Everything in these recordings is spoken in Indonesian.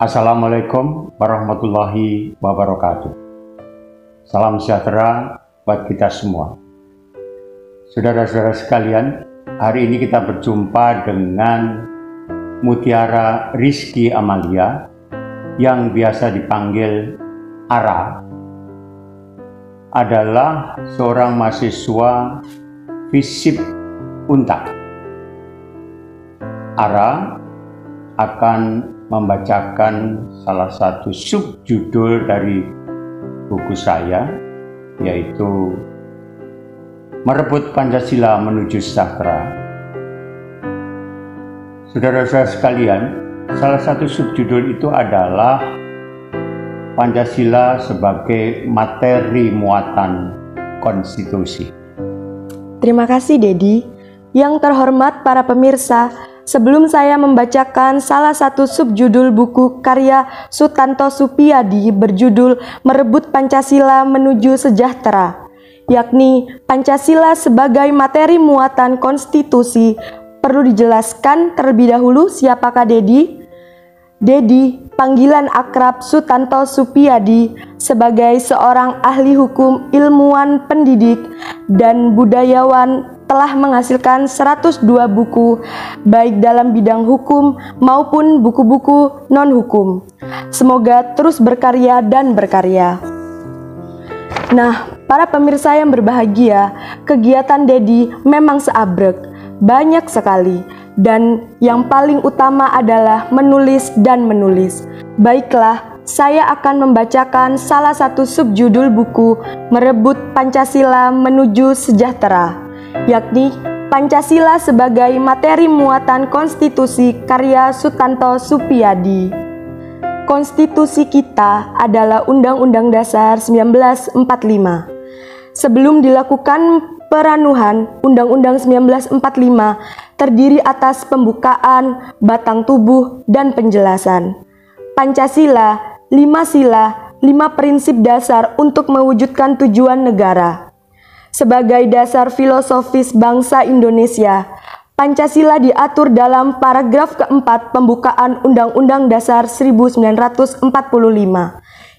Assalamualaikum warahmatullahi wabarakatuh. Salam sejahtera buat kita semua. Saudara-saudara sekalian, hari ini kita berjumpa dengan Mutiara Rizky Amalia yang biasa dipanggil Ara. Adalah seorang mahasiswa FISIP Untak. Ara akan membacakan salah satu subjudul dari buku saya, yaitu Merebut Pancasila Menuju Sejahtera. Saudara-saudara sekalian, salah satu subjudul itu adalah Pancasila sebagai materi muatan konstitusi. Terima kasih, Dedi. Yang terhormat para pemirsa, sebelum saya membacakan salah satu subjudul buku karya Sutanto Supiyadi berjudul Merebut Pancasila Menuju Sejahtera, yakni Pancasila sebagai materi muatan konstitusi, perlu dijelaskan terlebih dahulu siapakah Dedi? Dedi, panggilan akrab Sutanto Supiyadi, sebagai seorang ahli hukum, ilmuwan, pendidik, dan budayawan telah menghasilkan 102 buku, baik dalam bidang hukum maupun buku-buku non-hukum. Semoga terus berkarya dan berkarya. Nah, para pemirsa yang berbahagia, kegiatan Dedi memang seabrek, banyak sekali. Dan yang paling utama adalah menulis dan menulis. Baiklah, saya akan membacakan salah satu subjudul buku Merebut Pancasila Menuju Sejahtera, yakni Pancasila sebagai materi muatan konstitusi karya Sutanto Supiyadi. Konstitusi kita adalah Undang-Undang Dasar 1945. Sebelum dilakukan peranuhan, Undang-Undang 1945 terdiri atas pembukaan, batang tubuh, dan penjelasan. Pancasila, 5 sila, 5 prinsip dasar untuk mewujudkan tujuan negara. Sebagai dasar filosofis bangsa Indonesia, Pancasila diatur dalam paragraf keempat pembukaan Undang-Undang Dasar 1945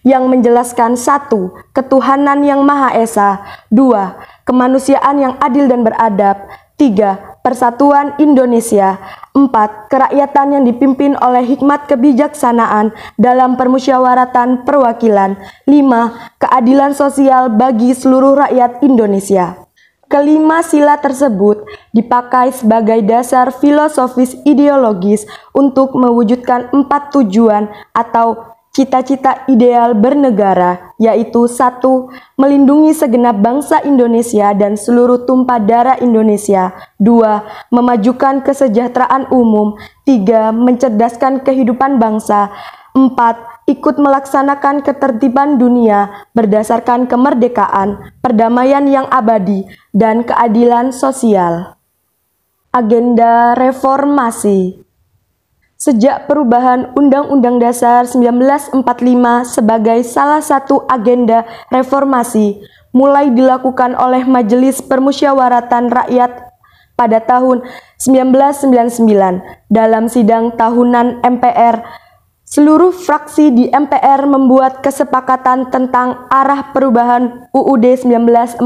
yang menjelaskan 1. Ketuhanan yang Maha Esa, 2. Kemanusiaan yang adil dan beradab, 3. Persatuan Indonesia, 4. Kerakyatan yang dipimpin oleh hikmat kebijaksanaan dalam permusyawaratan perwakilan, 5. Keadilan sosial bagi seluruh rakyat Indonesia. Kelima sila tersebut dipakai sebagai dasar filosofis ideologis untuk mewujudkan 4 tujuan atau cita-cita ideal bernegara, yaitu 1. Melindungi segenap bangsa Indonesia dan seluruh tumpah darah Indonesia, 2. Memajukan kesejahteraan umum, 3. Mencerdaskan kehidupan bangsa, 4. Ikut melaksanakan ketertiban dunia berdasarkan kemerdekaan, perdamaian yang abadi, dan keadilan sosial. Agenda reformasi. Sejak perubahan Undang-Undang Dasar 1945 sebagai salah satu agenda reformasi mulai dilakukan oleh Majelis Permusyawaratan Rakyat pada tahun 1999 dalam sidang tahunan MPR, seluruh fraksi di MPR membuat kesepakatan tentang arah perubahan UUD 1945,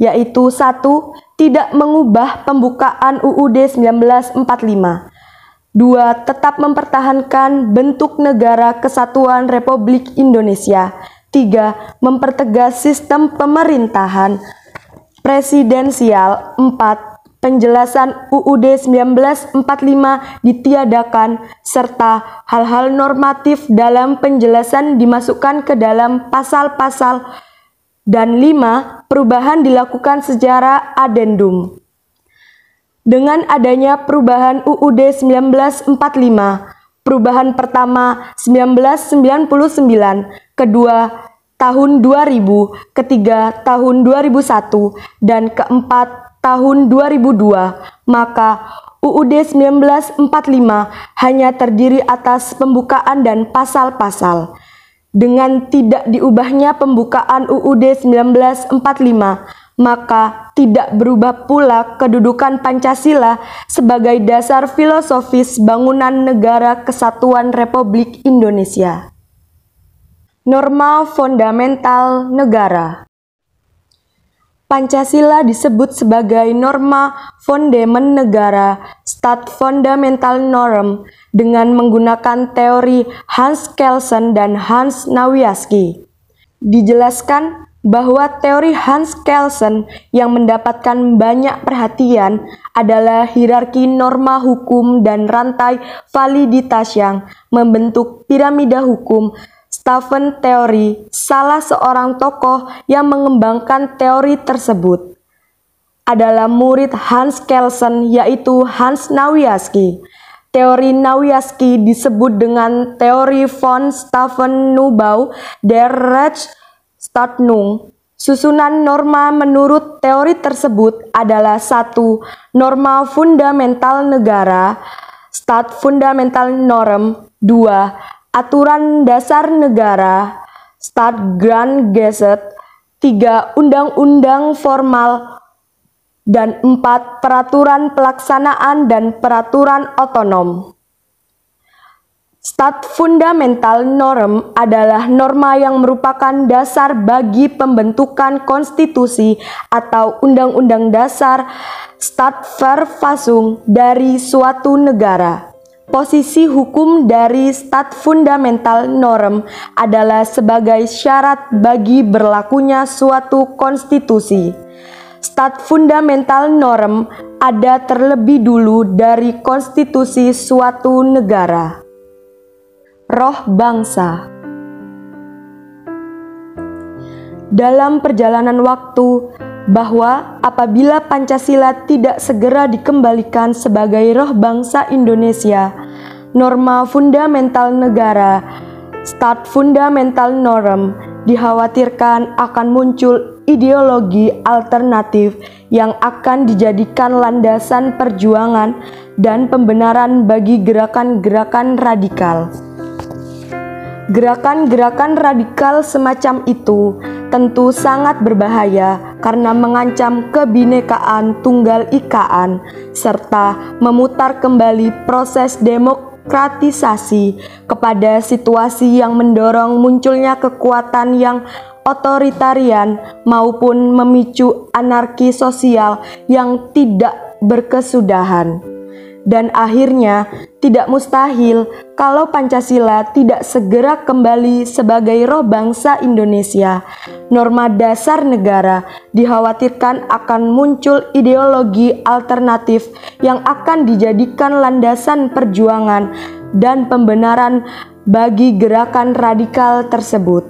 yaitu 1. Tidak mengubah pembukaan UUD 1945. 2. Tetap mempertahankan bentuk negara kesatuan Republik Indonesia. 3. Mempertegas sistem pemerintahan presidensial. 4. Penjelasan UUD 1945 ditiadakan, serta hal-hal normatif dalam penjelasan dimasukkan ke dalam pasal-pasal. Dan 5. Perubahan dilakukan secara adendum. Dengan adanya perubahan UUD 1945, perubahan pertama 1999, kedua tahun 2000, ketiga tahun 2001, dan keempat tahun 2002, maka UUD 1945 hanya terdiri atas pembukaan dan pasal-pasal. Dengan tidak diubahnya pembukaan UUD 1945, maka tidak berubah pula kedudukan Pancasila sebagai dasar filosofis bangunan negara kesatuan Republik Indonesia. Norma fundamental negara. Pancasila disebut sebagai norma fondamen negara, stat fundamental norm, dengan menggunakan teori Hans Kelsen dan Hans Nawiaski. Dijelaskan bahwa teori Hans Kelsen yang mendapatkan banyak perhatian adalah hierarki norma hukum dan rantai validitas yang membentuk piramida hukum. Stephen Theory, salah seorang tokoh yang mengembangkan teori tersebut, adalah murid Hans Kelsen, yaitu Hans Nawiaski. Teori Nawiaski disebut dengan teori von Stephen Neubau der Rechtsordnung. Susunan norma menurut teori tersebut adalah 1. Norma fundamental negara, stat fundamental norm. 2. Aturan dasar negara, stat Grundgesetz. 3. Undang-undang formal. Dan 4. Peraturan pelaksanaan dan peraturan otonom. Stat fundamental norm adalah norma yang merupakan dasar bagi pembentukan konstitusi atau undang-undang dasar Staatsverfassung dari suatu negara. Posisi hukum dari stat fundamental norm adalah sebagai syarat bagi berlakunya suatu konstitusi. Stat fundamental norm ada terlebih dulu dari konstitusi suatu negara. Roh bangsa. Dalam perjalanan waktu, bahwa apabila Pancasila tidak segera dikembalikan sebagai roh bangsa Indonesia, norma fundamental negara, stat fundamental norm, dikhawatirkan akan muncul ideologi alternatif yang akan dijadikan landasan perjuangan dan pembenaran bagi gerakan-gerakan radikal. Gerakan-gerakan radikal semacam itu tentu sangat berbahaya karena mengancam kebinekaan tunggal ikaan serta memutar kembali proses demokratisasi kepada situasi yang mendorong munculnya kekuatan yang otoritarian maupun memicu anarki sosial yang tidak berkesudahan. Dan akhirnya tidak mustahil kalau Pancasila tidak segera kembali sebagai roh bangsa Indonesia, norma dasar negara, dikhawatirkan akan muncul ideologi alternatif yang akan dijadikan landasan perjuangan dan pembenaran bagi gerakan radikal tersebut.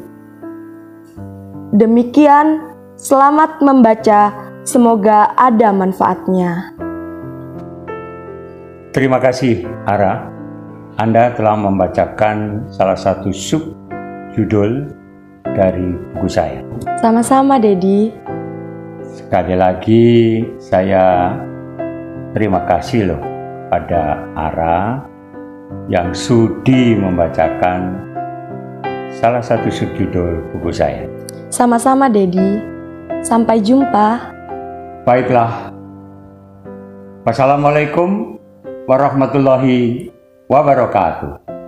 Demikian, selamat membaca, semoga ada manfaatnya. Terima kasih, Ara. Anda telah membacakan salah satu subjudul dari buku saya. Sama-sama, Dedi. Sekali lagi, saya terima kasih loh pada Ara yang sudi membacakan salah satu subjudul buku saya. Sama-sama, Dedi. Sampai jumpa. Baiklah. Wassalamualaikum warahmatullahi wabarakatuh.